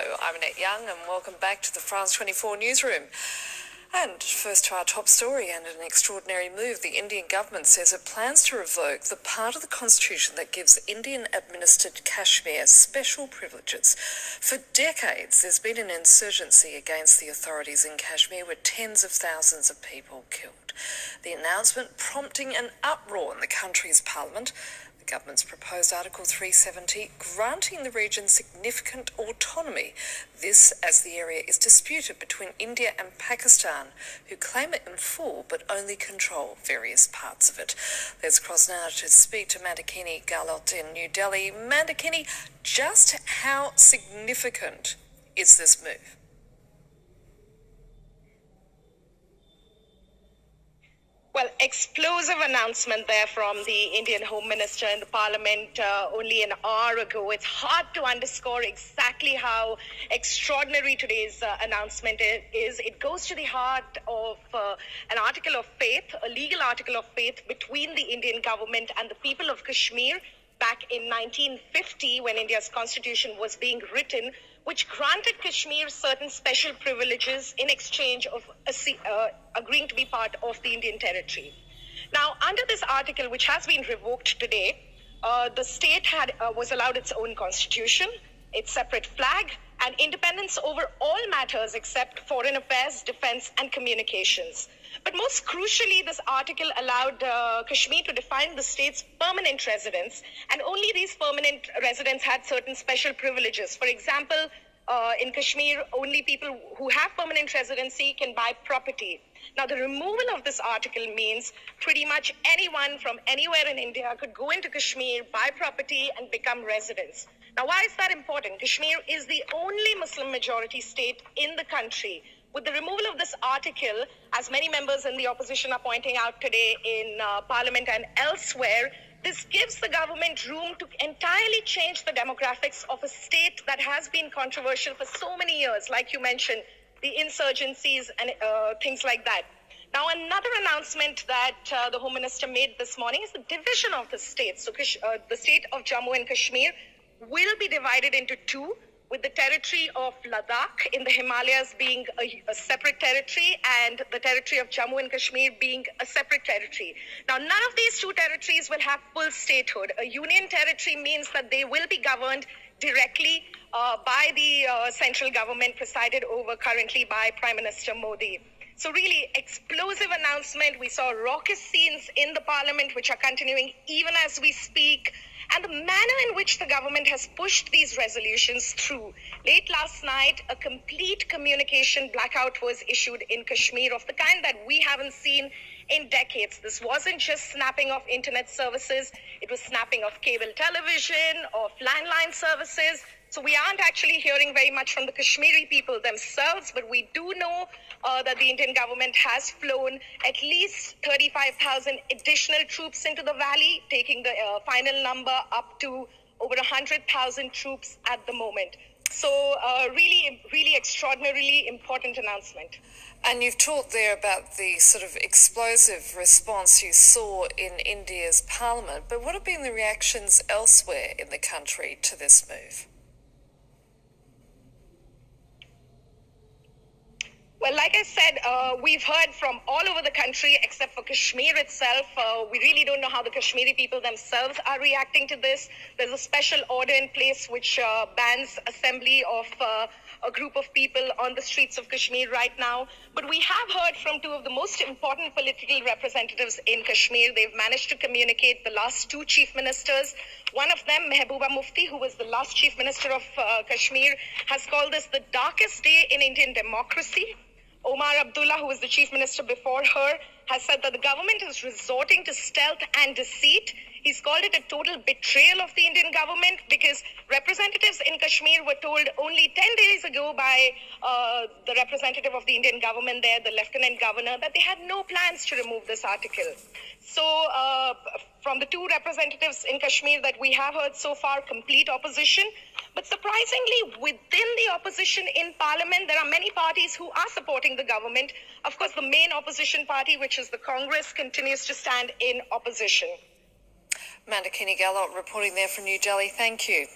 Hello, I'm Annette Young and welcome back to the France 24 newsroom. And first to our top story, and an extraordinary move. The Indian government says it plans to revoke the part of the constitution that gives Indian-administered Kashmir special privileges. For decades, there's been an insurgency against the authorities in Kashmir with tens of thousands of people killed. The announcement prompting an uproar in the country's parliament. The government's proposed Article 370 granting the region significant autonomy. This as the area is disputed between India and Pakistan, who claim it in full but only control various parts of it. Let's cross now to speak to Mandakini Gahlot in New Delhi. Mandakini, just how significant is this move? Well, explosive announcement there from the Indian Home Minister in the Parliament only an hour ago. It's hard to underscore exactly how extraordinary today's announcement is. It goes to the heart of an article of faith, a legal article of faith between the Indian government and the people of Kashmir back in 1950 when India's constitution was being written, which granted Kashmir certain special privileges in exchange of agreeing to be part of the Indian territory. Now, under this article, which has been revoked today, the state was allowed its own constitution, its separate flag, and independence over all matters except foreign affairs, defense, and communications. But most crucially, this article allowed Kashmir to define the state's permanent residents, and only these permanent residents had certain special privileges. For example, in Kashmir, only people who have permanent residency can buy property. Now, the removal of this article means pretty much anyone from anywhere in India could go into Kashmir, buy property, and become residents. Now, why is that important? Kashmir is the only Muslim majority state in the country. With the removal of this article, as many members in the opposition are pointing out today in Parliament and elsewhere, this gives the government room to entirely change the demographics of a state that has been controversial for so many years, like you mentioned, the insurgencies and things like that. Now, another announcement that the Home Minister made this morning is the division of the state. So the state of Jammu and Kashmir will be divided into two, with the territory of Ladakh in the Himalayas being a separate territory and the territory of Jammu and Kashmir being a separate territory. Now, none of these two territories will have full statehood. A union territory means that they will be governed directly by the central government presided over currently by Prime Minister Modi. So really, explosive announcement. We saw raucous scenes in the parliament, which are continuing even as we speak. And the manner in which the government has pushed these resolutions through. Late last night, a complete communication blackout was issued in Kashmir of the kind that we haven't seen in decades. This wasn't just snapping of internet services. It was snapping of cable television, of landline services. So we aren't actually hearing very much from the Kashmiri people themselves, but we do know that the Indian government has flown at least 35,000 additional troops into the valley, taking the final number up to over 100,000 troops at the moment. So really extraordinarily important announcement. And you've talked there about the sort of explosive response you saw in India's parliament, but what have been the reactions elsewhere in the country to this move? Well, like I said, we've heard from all over the country except for Kashmir itself. We really don't know how the Kashmiri people themselves are reacting to this. There's a special order in place which bans assembly of a group of people on the streets of Kashmir right now. But we have heard from two of the most important political representatives in Kashmir. They've managed to communicate, the last two chief ministers. One of them, Mehbooba Mufti, who was the last chief minister of Kashmir, has called this the darkest day in Indian democracy. Omar Abdullah, who was the chief minister before her, has said that the government is resorting to stealth and deceit. He's called it a total betrayal of the Indian government because representatives in Kashmir were told only 10 days ago by the representative of the Indian government there, the lieutenant governor, that they had no plans to remove this article. So from the two representatives in Kashmir that we have heard so far, complete opposition. But surprisingly, within the opposition in parliament, there are many parties who are supporting the government. Of course, the main opposition party, which is the Congress, continues to stand in opposition. Mandakini Gahlot reporting there from New Delhi. Thank you.